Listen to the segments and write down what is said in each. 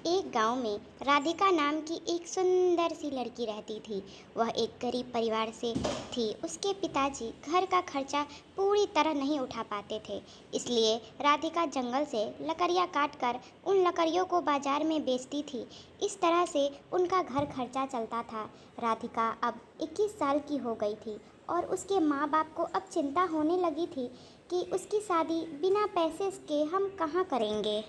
एक गांव में राधिका नाम की एक सुंदर सी लड़की रहती थी। वह एक गरीब परिवार से थी। उसके पिताजी घर का खर्चा पूरी तरह नहीं उठा पाते थे। इसलिए राधिका जंगल से लकड़ियां काट कर उन लकड़ियों को बाजार में बेचती थी। इस तरह से उनका घर खर्चा चलता था। राधिका अब 21 साल की हो गई थी और उसके माँ बाप को अब चिंता होने लगी थी कि उसकी शादी बिना पैसे के हम कहाँ करेंगे।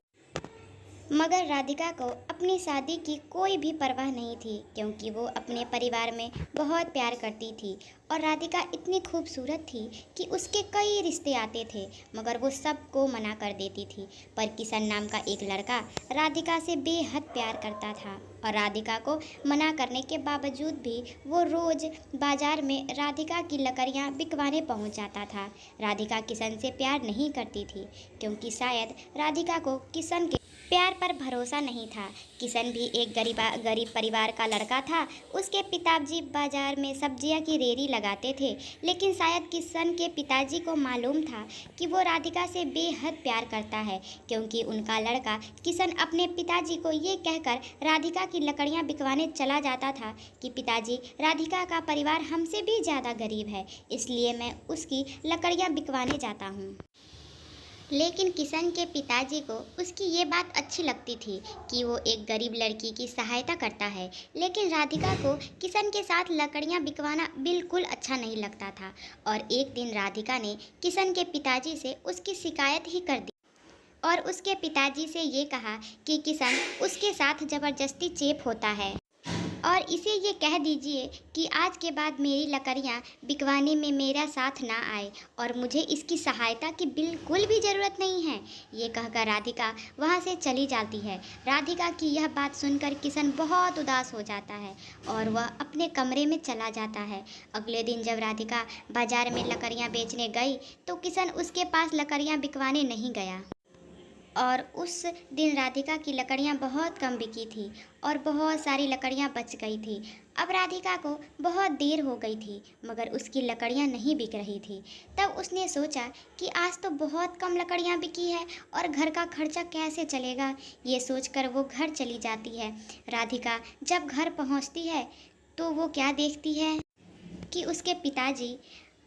मगर राधिका को अपनी शादी की कोई भी परवाह नहीं थी, क्योंकि वो अपने परिवार में बहुत प्यार करती थी। और राधिका इतनी खूबसूरत थी कि उसके कई रिश्ते आते थे, मगर वो सबको मना कर देती थी। पर किशन नाम का एक लड़का राधिका से बेहद प्यार करता था और राधिका को मना करने के बावजूद भी वो रोज़ बाजार में राधिका की लकड़ियाँ बिकवाने पहुंच जाता था। राधिका किशन से प्यार नहीं करती थी, क्योंकि शायद राधिका को किशन के प्यार पर भरोसा नहीं था। किशन भी एक गरीब परिवार का लड़का था। उसके पिताजी बाजार में सब्जियां की रेहड़ी लगाते थे, लेकिन शायद किशन के पिताजी को मालूम था कि वो राधिका से बेहद प्यार करता है, क्योंकि उनका लड़का किशन अपने पिताजी को ये कहकर राधिका की लकड़ियां बिकवाने चला जाता था कि पिताजी, राधिका का परिवार हमसे भी ज़्यादा गरीब है, इसलिए मैं उसकी लकड़ियां बिकवाने जाता हूँ। लेकिन किशन के पिताजी को उसकी ये बात अच्छी लगती थी कि वो एक गरीब लड़की की सहायता करता है। लेकिन राधिका को किशन के साथ लकड़ियाँ बिकवाना बिल्कुल अच्छा नहीं लगता था। और एक दिन राधिका ने किशन के पिताजी से उसकी शिकायत ही कर दी और उसके पिताजी से ये कहा कि किशन उसके साथ ज़बरदस्ती चेप होता है और इसे ये कह दीजिए कि आज के बाद मेरी लकड़ियाँ बिकवाने में मेरा साथ ना आए और मुझे इसकी सहायता की बिल्कुल भी ज़रूरत नहीं है। ये कहकर राधिका वहाँ से चली जाती है। राधिका की यह बात सुनकर किशन बहुत उदास हो जाता है और वह अपने कमरे में चला जाता है। अगले दिन जब राधिका बाजार में लकड़ियाँ बेचने गई तो किशन उसके पास लकड़ियाँ बिकवाने नहीं गया। और उस दिन राधिका की लकड़ियाँ बहुत कम बिकी थी और बहुत सारी लकड़ियाँ बच गई थी। अब राधिका को बहुत देर हो गई थी, मगर उसकी लकड़ियाँ नहीं बिक रही थी। तब उसने सोचा कि आज तो बहुत कम लकड़ियाँ बिकी है और घर का खर्चा कैसे चलेगा। ये सोचकर वो घर चली जाती है। राधिका जब घर पहुँचती है तो वो क्या देखती है कि उसके पिताजी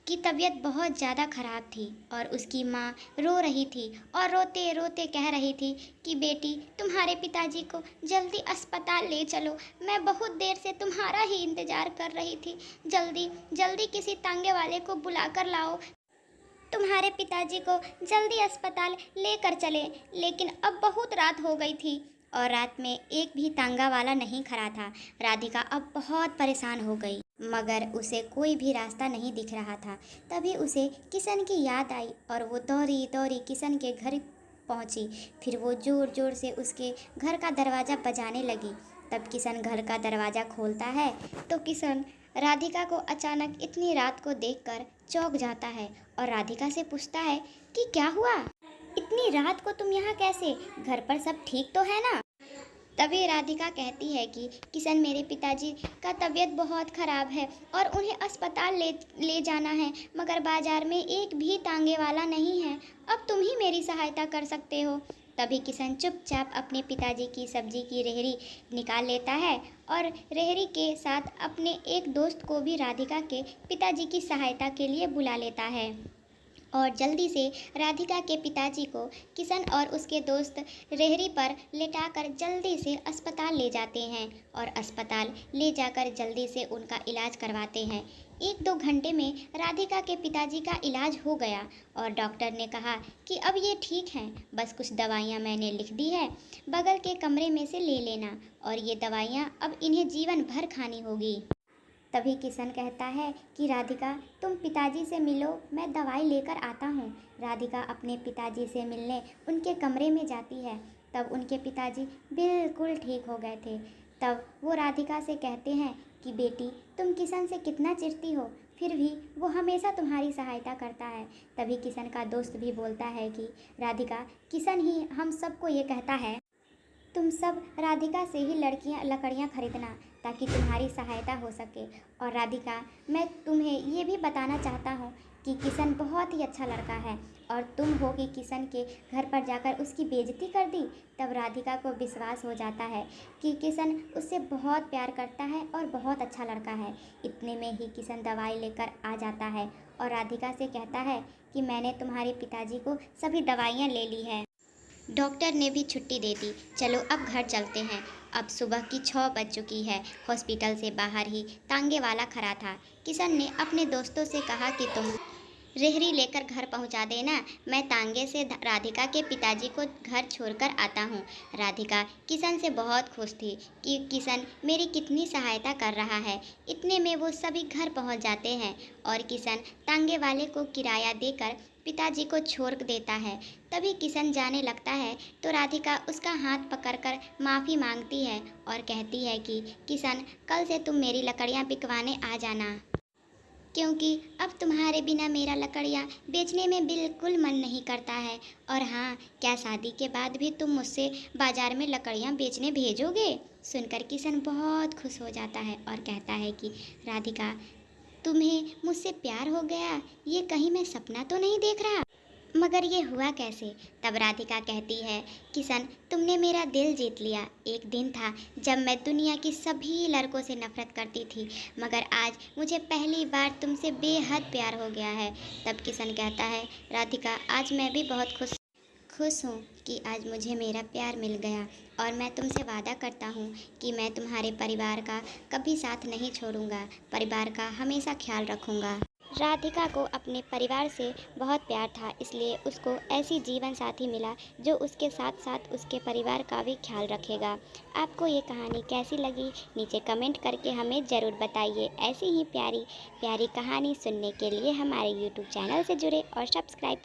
की तबीयत बहुत ज़्यादा ख़राब थी और उसकी माँ रो रही थी और रोते रोते कह रही थी कि बेटी, तुम्हारे पिताजी को जल्दी अस्पताल ले चलो, मैं बहुत देर से तुम्हारा ही इंतज़ार कर रही थी, जल्दी जल्दी किसी तांगे वाले को बुला कर लाओ, तुम्हारे पिताजी को जल्दी अस्पताल लेकर चले। लेकिन अब बहुत रात हो गई थी और रात में एक भी तांगा वाला नहीं खड़ा था। राधिका अब बहुत परेशान हो गई, मगर उसे कोई भी रास्ता नहीं दिख रहा था। तभी उसे किशन की याद आई और वो दौड़ी दौड़ी किशन के घर पहुंची। फिर वो ज़ोर ज़ोर से उसके घर का दरवाज़ा बजाने लगी। तब किशन घर का दरवाज़ा खोलता है तो किशन राधिका को अचानक इतनी रात को देखकर चौंक जाता है और राधिका से पूछता है कि क्या हुआ, इतनी रात को तुम यहाँ कैसे, घर पर सब ठीक तो है ना। तभी राधिका कहती है कि किशन, मेरे पिताजी का तबीयत बहुत ख़राब है और उन्हें अस्पताल ले जाना है, मगर बाज़ार में एक भी तांगे वाला नहीं है, अब तुम ही मेरी सहायता कर सकते हो। तभी किशन चुपचाप अपने पिताजी की सब्जी की रेहड़ी निकाल लेता है और रेहड़ी के साथ अपने एक दोस्त को भी राधिका के पिताजी की सहायता के लिए बुला लेता है। और जल्दी से राधिका के पिताजी को किशन और उसके दोस्त रेहड़ी पर लेटाकर जल्दी से अस्पताल ले जाते हैं और अस्पताल ले जाकर जल्दी से उनका इलाज करवाते हैं। 1-2 घंटे में राधिका के पिताजी का इलाज हो गया और डॉक्टर ने कहा कि अब ये ठीक हैं, बस कुछ दवाइयाँ मैंने लिख दी है, बगल के कमरे में से ले लेना और ये दवाइयाँ अब इन्हें जीवन भर खानी होगी। तभी किशन कहता है कि राधिका, तुम पिताजी से मिलो, मैं दवाई लेकर आता हूँ। राधिका अपने पिताजी से मिलने उनके कमरे में जाती है। तब उनके पिताजी बिल्कुल ठीक हो गए थे। तब वो राधिका से कहते हैं कि बेटी, तुम किशन से कितना चिढ़ती हो, फिर भी वो हमेशा तुम्हारी सहायता करता है। तभी किशन का दोस्त भी बोलता है कि राधिका, किशन ही हम सबको ये कहता है तुम सब राधिका से ही लकड़ियाँ खरीदना ताकि तुम्हारी सहायता हो सके। और राधिका, मैं तुम्हें ये भी बताना चाहता हूँ कि किशन बहुत ही अच्छा लड़का है और तुम हो कि किशन के घर पर जाकर उसकी बेइज्जती कर दी। तब राधिका को विश्वास हो जाता है कि किशन उससे बहुत प्यार करता है और बहुत अच्छा लड़का है। इतने में ही किशन दवाई लेकर आ जाता है और राधिका से कहता है कि मैंने तुम्हारे पिताजी को सभी दवाइयाँ ले ली है। डॉक्टर ने भी छुट्टी दे दी। चलो अब घर चलते हैं। अब सुबह की 6 बज चुकी है। हॉस्पिटल से बाहर ही तांगे वाला खड़ा था। किशन ने अपने दोस्तों से कहा कि तुम रेहड़ी लेकर घर पहुंचा देना, मैं तांगे से राधिका के पिताजी को घर छोड़कर आता हूं। राधिका किशन से बहुत खुश थी कि किशन मेरी कितनी सहायता कर रहा है। इतने में वो सभी घर पहुंच जाते हैं और किशन तांगे वाले को किराया देकर पिताजी को छोड़ देता है। तभी किशन जाने लगता है तो राधिका उसका हाथ पकड़कर माफ़ी मांगती है और कहती है कि किशन, कल से तुम मेरी लकड़ियाँ बिकवाने आ जाना, क्योंकि अब तुम्हारे बिना मेरा लकड़ियाँ बेचने में बिल्कुल मन नहीं करता है। और हाँ, क्या शादी के बाद भी तुम मुझसे बाजार में लकड़ियाँ बेचने भेजोगे? सुनकर किशन बहुत खुश हो जाता है और कहता है कि राधिका, तुम्हें मुझसे प्यार हो गया, ये कहीं मैं सपना तो नहीं देख रहा? मगर ये हुआ कैसे? तब राधिका कहती है, किशन, तुमने मेरा दिल जीत लिया। एक दिन था जब मैं दुनिया की सभी लड़कों से नफरत करती थी, मगर आज मुझे पहली बार तुमसे बेहद प्यार हो गया है। तब किशन कहता है, राधिका, आज मैं भी बहुत खुश हूँ कि आज मुझे मेरा प्यार मिल गया और मैं तुमसे वादा करता हूँ कि मैं तुम्हारे परिवार का कभी साथ नहीं छोड़ूंगा, परिवार का हमेशा ख्याल रखूंगा। राधिका को अपने परिवार से बहुत प्यार था, इसलिए उसको ऐसी जीवन साथी मिला जो उसके साथ साथ उसके परिवार का भी ख्याल रखेगा। आपको ये कहानी कैसी लगी नीचे कमेंट करके हमें ज़रूर बताइए। ऐसी ही प्यारी प्यारी कहानी सुनने के लिए हमारे YouTube चैनल से जुड़े और सब्सक्राइब